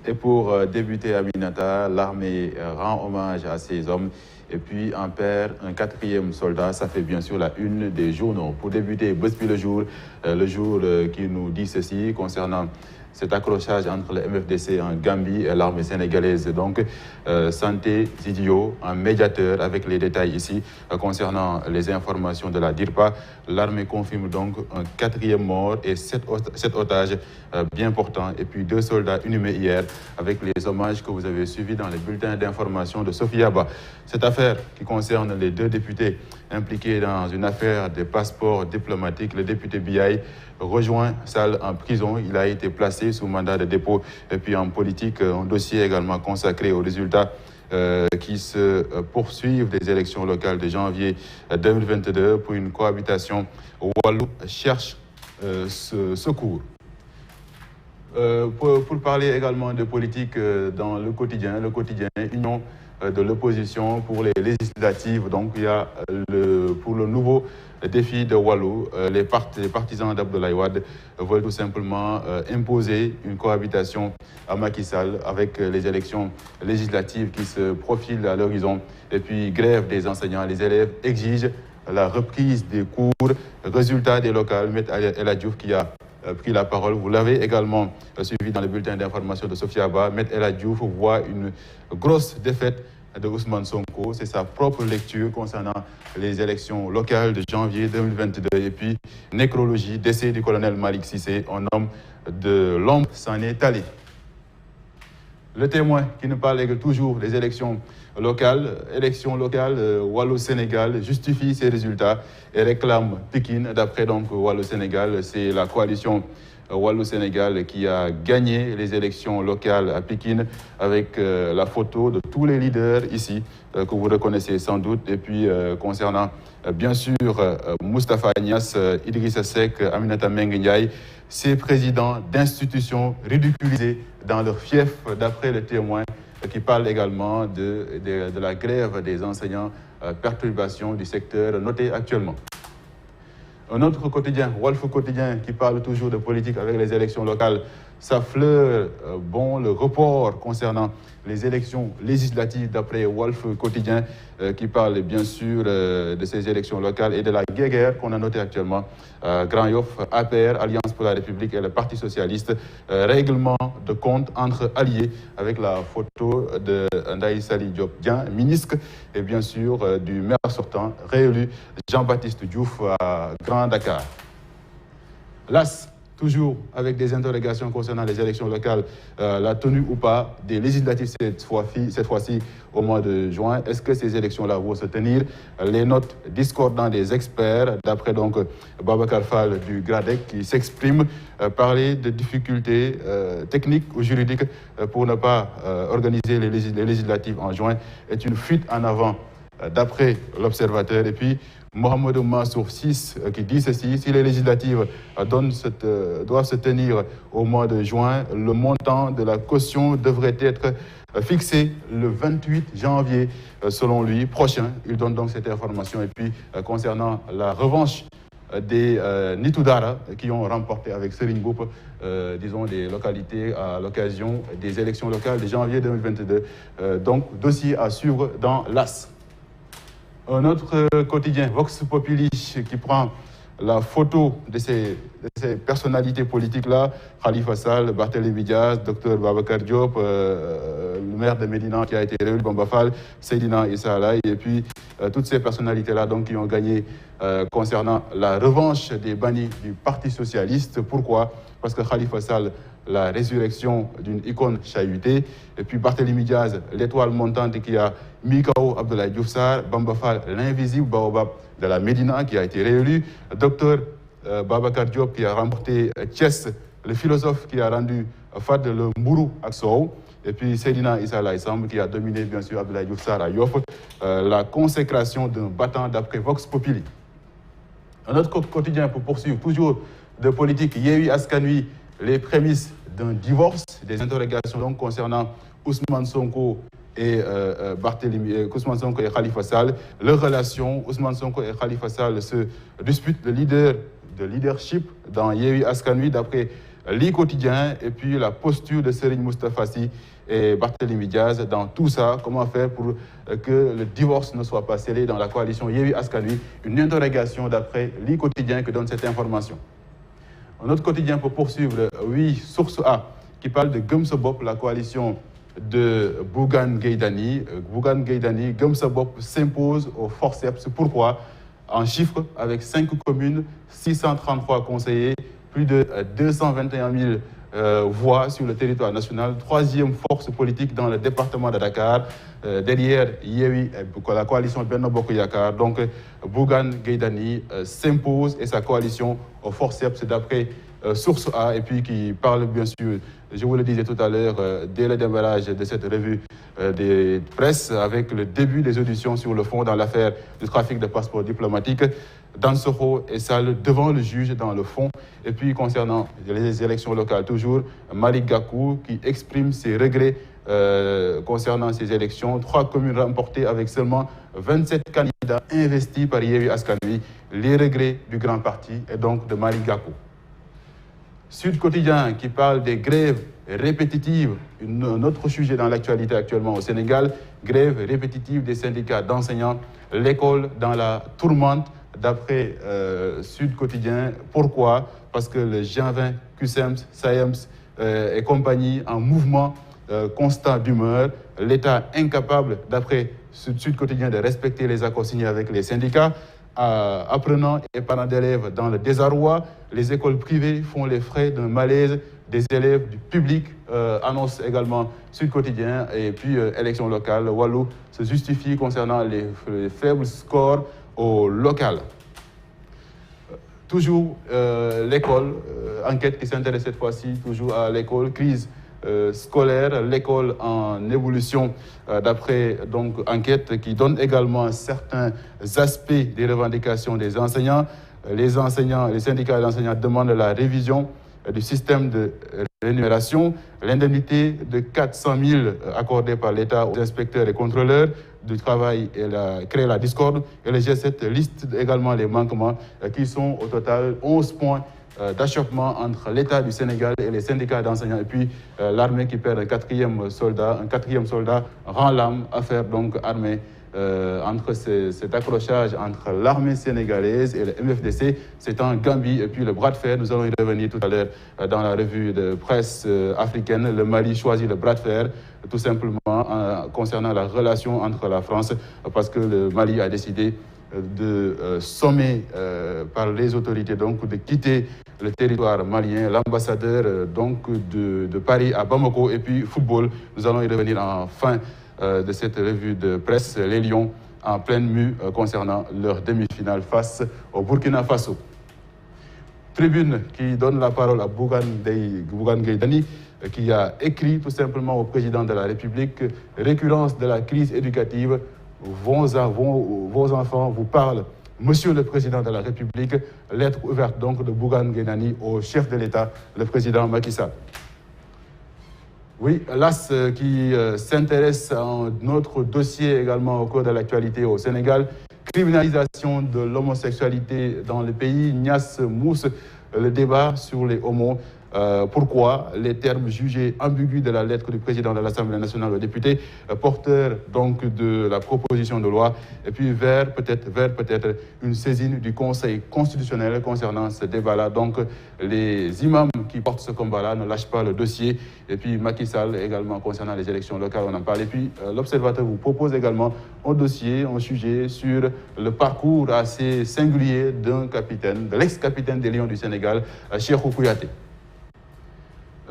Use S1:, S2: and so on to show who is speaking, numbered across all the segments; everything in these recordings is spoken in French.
S1: Et pour débuter Aminata, l'armée rend hommage à ces hommes et puis en perd un quatrième soldat. Ça fait bien sûr la une des journaux. Pour débuter, Bespi le jour qui nous dit ceci concernant cet accrochage entre le MFDC en Gambie et l'armée sénégalaise. Donc, Santé Zidio, un médiateur avec les détails ici concernant les informations de la DIRPA. L'armée confirme donc un quatrième mort et sept otages bien portants. Et puis 2 soldats inhumés hier avec les hommages que vous avez suivis dans les bulletins d'information de Sophia Ba. Cette affaire qui concerne les 2 députés impliqués dans une affaire de passeports diplomatiques, le député Biaï rejoint Sall en prison. Il a été placé sous mandat de dépôt. Et puis en politique, un dossier également consacré aux résultats qui se poursuivent des élections locales de janvier 2022 pour une cohabitation. Wallou cherche secours. Pour parler également de politique dans le quotidien Union de l'opposition pour les législatives. Donc il y a pour le nouveau défi de Wallou, les partisans d'Abdoulaye Wade veulent tout simplement imposer une cohabitation à Macky Sall avec les élections législatives qui se profilent à l'horizon. Et puis grève des enseignants, les élèves exigent la reprise des cours, résultat des locales. M. El Hadjouf qui a pris la parole. Vous l'avez également suivi dans le bulletin d'information de Sophia Ba. M. El Hadjouf voit une grosse défaite de Ousmane Sonko. C'est sa propre lecture concernant les élections locales de janvier 2022. Et puis, nécrologie, décès du colonel Malik Sissé, un homme de l'ombre s'en est allé. Le Témoin qui nous parle toujours des élections locales. Wallou-Sénégal justifie ses résultats et réclame Pikine. D'après donc Wallou-Sénégal, c'est la coalition Wallou-Sénégal qui a gagné les élections locales à Pikine avec la photo de tous les leaders ici que vous reconnaissez sans doute. Et puis concernant bien sûr Moustapha Niasse, Idrissa Seck, Aminata Mbengue Ndiaye, ces présidents d'institutions ridiculisés dans leur fief, d'après le Témoin, qui parle également de la grève des enseignants, perturbation du secteur noté actuellement. Un autre quotidien, Walf Quotidien, qui parle toujours de politique avec les élections locales, s'affleure le report concernant les élections législatives d'après Walf Quotidien, qui parle bien sûr de ces élections locales et de la guerre qu'on a notée actuellement. Grand Yoff, APR, Alliance pour la République et le Parti Socialiste, règlement de compte entre alliés avec la photo de Ndaï Sali Diop Dian, ministre, et bien sûr du maire sortant, réélu Jean-Baptiste Diouf à Grand Dakar. L'AS, toujours avec des interrogations concernant les élections locales, la tenue ou pas des législatives cette fois-ci au mois de juin. Est-ce que ces élections-là vont se tenir? Les notes discordantes des experts, d'après donc Babacar Fall du GRADEC, qui s'exprime, parler de difficultés techniques ou juridiques pour ne pas organiser les législatives en juin est une fuite en avant, d'après l'Observateur. Et puis Mohamed Mansour VI qui dit ceci: si les législatives doivent se tenir au mois de juin, le montant de la caution devrait être fixé le 28 janvier, selon lui, prochain. Il donne donc cette information. Et puis, concernant la revanche des Nitoudara qui ont remporté avec Serigne Mboup, disons, des localités à l'occasion des élections locales de janvier 2022. Donc, dossier à suivre dans l'AS. Un autre quotidien, Vox Populi, qui prend la photo de ces personnalités politiques-là, Khalifa Sall, Barthélémy Diaz, Dr Babacar Diop, le maire de Médina qui a été réélu, Bamba Fall, Seydina Issa Laye, et puis toutes ces personnalités-là donc, qui ont gagné concernant la revanche des bannis du Parti Socialiste. Pourquoi? Parce que Khalifa Sall, la résurrection d'une icône chahutée, et puis Barthélémy Diaz, l'étoile montante qui a mis KO Abdoulaye Diouf Sarr, Bamba Fall, l'invisible baobab de la Médina qui a été réélu, Dr Babacar Diop qui a remporté Thiès, le philosophe qui a rendu Fad le Mbourou Aksow, et puis Seydina Issa Laye Samb qui a dominé bien sûr Abdoulaye Diouf Sarr à Yoff, la consécration d'un battant d'après Vox Populi. Un autre quotidien pour poursuivre, toujours de politique, Yewwi Askan Wi, les prémices d'un divorce, des interrogations donc concernant Ousmane Sonko et Ousmane Sonko et Khalifa Sall. Leur relation, Ousmane Sonko et Khalifa Sall se disputent le leadership dans Yewwi Askan Wi, d'après Li Quotidien et puis la posture de Serigne Moustapha Sy et Barthélémy Diaz dans tout ça. Comment faire pour que le divorce ne soit pas scellé dans la coalition Yewwi Askan Wi? Une interrogation d'après Li Quotidien que donne cette information. Un autre quotidien pour poursuivre, oui, Source A, qui parle de Gëm Sa Bopp, la coalition de Bougane Gueye Dany. Bougane Gueye Dany, Gëm Sa Bopp s'impose au forceps. Pourquoi? En chiffres, avec 5 communes, 633 conseillers, plus de 221 000 voix sur le territoire national, troisième force politique dans le département de Dakar, derrière Yewwi, la coalition Benno Bokk Yakaar. Donc Bougane Gueye Dany s'impose et sa coalition au forceps d'après Source A, et puis qui parle bien sûr, je vous le disais tout à l'heure, dès le démarrage de cette revue des presses, avec le début des auditions sur le fond dans l'affaire du trafic de passeports diplomatiques, Dansokho et Sall devant le juge dans le fond. Et puis concernant les élections locales toujours, Malick Gakou qui exprime ses regrets concernant ces élections. 3 communes remportées avec seulement 27 candidats investis par Yewwi Askan Wi. Les regrets du grand parti et donc de Malick Gakou. Sud Quotidien qui parle des grèves répétitives, un autre sujet dans l'actualité actuellement au Sénégal, grève répétitive des syndicats d'enseignants, l'école dans la tourmente d'après Sud Quotidien. Pourquoi? Parce que le G20, QCEMS, SAEMS et compagnie en mouvement constant d'humeur, l'État incapable d'après Sud Quotidien de respecter les accords signés avec les syndicats, apprenants et parents d'élèves dans le désarroi. Les écoles privées font les frais d'un malaise des élèves du public, annonce également Sud Quotidien. Et puis élection locale, Wallu se justifie concernant les faibles scores au local. Toujours l'école, enquête qui s'intéresse cette fois-ci toujours à l'école, crise scolaire, l'école en évolution d'après donc enquête qui donne également certains aspects des revendications des enseignants. Les enseignants, les syndicats d'enseignants demandent la révision du système de rémunération, l'indemnité de 400 000 accordée par l'État aux inspecteurs et contrôleurs du travail et créer la discorde. Et le G7 liste également les manquements qui sont au total 11 points d'achoppement entre l'État du Sénégal et les syndicats d'enseignants. Et puis l'armée qui perd un quatrième soldat rend l'âme. Affaire donc armée entre cet accrochage entre l'armée sénégalaise et le MFDC, c'est en Gambie. Et puis le bras de fer, nous allons y revenir tout à l'heure dans la revue de presse africaine. Le Mali choisit le bras de fer tout simplement concernant la relation entre la France, parce que le Mali a décidé de sommer par les autorités donc de quitter le territoire malien, l'ambassadeur donc de Paris à Bamako. Et puis football, nous allons y revenir en fin de cette revue de presse, les Lions en pleine mue concernant leur demi-finale face au Burkina Faso. Tribune qui donne la parole à Bougane Gueye Dany, qui a écrit tout simplement au président de la République: récurrence de la crise éducative, vos enfants vous parlent. Monsieur le Président de la République, lettre ouverte donc de Bougane Gueye Dany au chef de l'État, le président Macky Sall. Oui, l'AS qui s'intéresse à un autre dossier également au cours de l'actualité au Sénégal, criminalisation de l'homosexualité dans le pays. Niass mousse le débat sur les homos. Pourquoi les termes jugés ambigus de la lettre du président de l'Assemblée nationale aux députés, porteur donc de la proposition de loi, et puis vers peut-être une saisine du Conseil constitutionnel concernant ce débat-là. Donc les imams qui portent ce combat-là ne lâchent pas le dossier. Et puis Macky Sall également concernant les élections locales, on en parle. Et puis l'Observateur vous propose également un dossier, un sujet sur le parcours assez singulier d'un capitaine, de l'ex-capitaine des Lions du Sénégal, Cheikhou Kouyaté.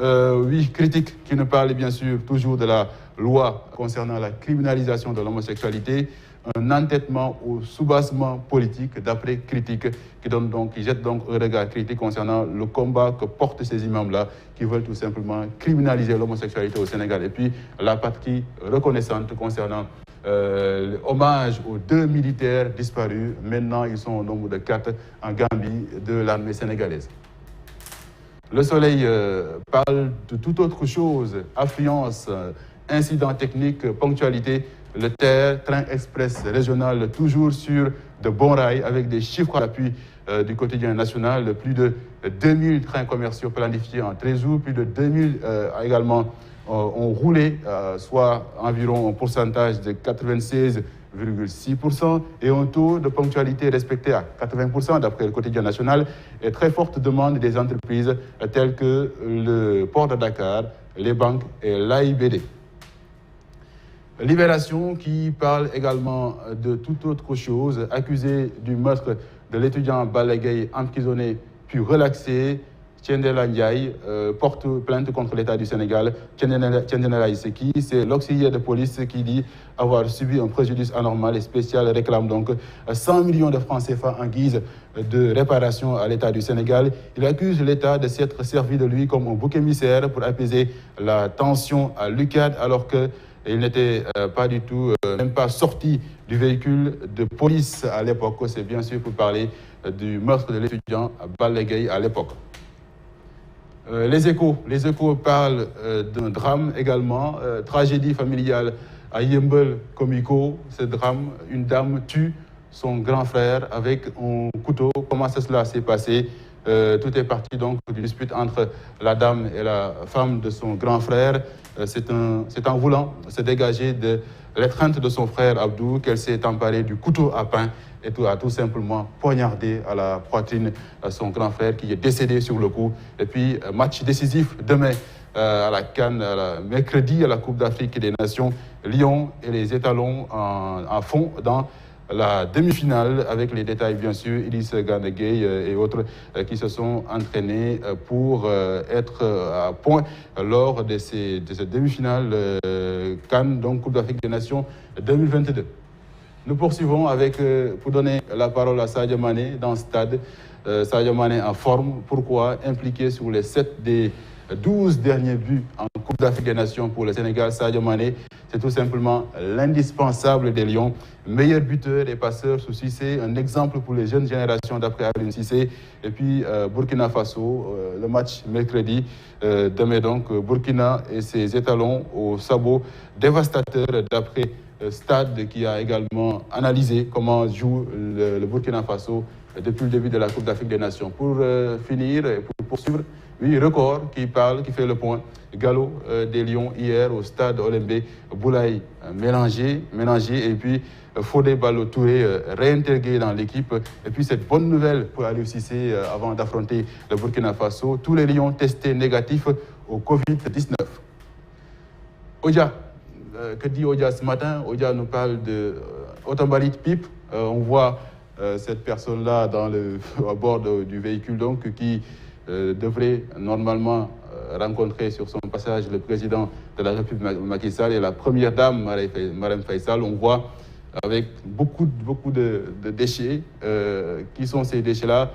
S1: Oui, critique qui nous parle bien sûr toujours de la loi concernant la criminalisation de l'homosexualité, un entêtement au soubassement politique d'après critique qui jette donc un regard critique concernant le combat que portent ces imams-là qui veulent tout simplement criminaliser l'homosexualité au Sénégal. Et puis la patrie reconnaissante concernant hommage aux 2 militaires disparus. Maintenant, ils sont au nombre de 4 en Gambie de l'armée sénégalaise. Le Soleil parle de toute autre chose, affluence, incidents techniques, ponctualité. Le TER, train express régional, toujours sur de bons rails avec des chiffres à l'appui du quotidien national, plus de 2000 trains commerciaux planifiés en 13 jours, plus de 2000 également ont roulé, soit environ un pourcentage de 96,6% et un taux de ponctualité respecté à 80% d'après le quotidien national, et très forte demande des entreprises telles que le port de Dakar, les banques et l'AIBD. Libération qui parle également de toute autre chose, accusé du meurtre de l'étudiant Balla Gaye emprisonné puis relaxé. Thiendella Ndiaye porte plainte contre l'État du Sénégal. Thiendella Iseki, c'est l'auxiliaire de police qui dit avoir subi un préjudice anormal et spécial, réclame donc 100 millions de francs CFA en guise de réparation à l'État du Sénégal. Il accuse l'État de s'être servi de lui comme un bouc émissaire pour apaiser la tension à l'UCAD, alors qu'il n'était pas du tout, même pas sorti du véhicule de police à l'époque. C'est bien sûr pour parler du meurtre de l'étudiant Balla Gaye à l'époque. Les Échos parlent d'un drame également, tragédie familiale à Yeumbeul Comico. Ce drame, une dame tue son grand frère avec un couteau. Comment cela s'est passé? Tout est parti donc d'une dispute entre la dame et la femme de son grand frère. C'est en voulant se dégager de l'étreinte de son frère Abdou qu'elle s'est emparée du couteau à pain et a tout simplement poignardé à la poitrine son grand frère qui est décédé sur le coup. Et puis, match décisif demain à la CAN, mercredi à la Coupe d'Afrique des Nations. Lyon et les étalons en fond dans la demi-finale, avec les détails bien sûr, Idriss Gana Gueye et autres qui se sont entraînés pour être à point lors de cette demi-finale CAN, donc Coupe d'Afrique des Nations 2022. Nous poursuivons avec, pour donner la parole à Sadio Mané dans ce stade. Sadio Mané en forme, pourquoi impliqué sur les 7 des 12 derniers buts en Coupe d'Afrique des Nations pour le Sénégal. Sadio Mané, c'est tout simplement l'indispensable des Lions, meilleur buteur et passeur sous Cissé, un exemple pour les jeunes générations d'après Aliou Cissé. Et puis Burkina Faso, le match mercredi, demain donc, Burkina et ses étalons au sabot dévastateur d'après Stade qui a également analysé comment joue le Burkina Faso depuis le début de la Coupe d'Afrique des Nations. Pour finir et pour poursuivre, oui, Record qui fait le point. Gallo des Lions hier au stade Olembe, Boulaye mélangé et puis Fodé Ballo-Touré réintégré dans l'équipe. Et puis cette bonne nouvelle pour Aliou Cissé avant d'affronter le Burkina Faso, tous les Lions testés négatifs au Covid-19. Odia, que dit Odia ce matin? Odia nous parle de Otambalit Pipe. On voit cette personne-là à bord du véhicule donc, qui devrait normalement rencontrer sur son passage le président de la République Macky Sall et la première dame Marème Faye Sall. On voit avec beaucoup de déchets. Qui sont ces déchets-là?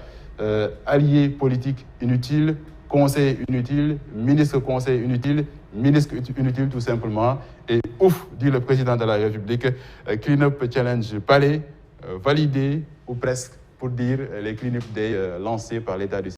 S1: Alliés politiques inutiles, conseils inutiles, ministre conseil inutile, ministre inutile tout simplement. Et ouf, dit le président de la République, Clean Up Challenge Palais, validé ou presque, pour dire les Clean Up Day lancés par l'État du Sénégal.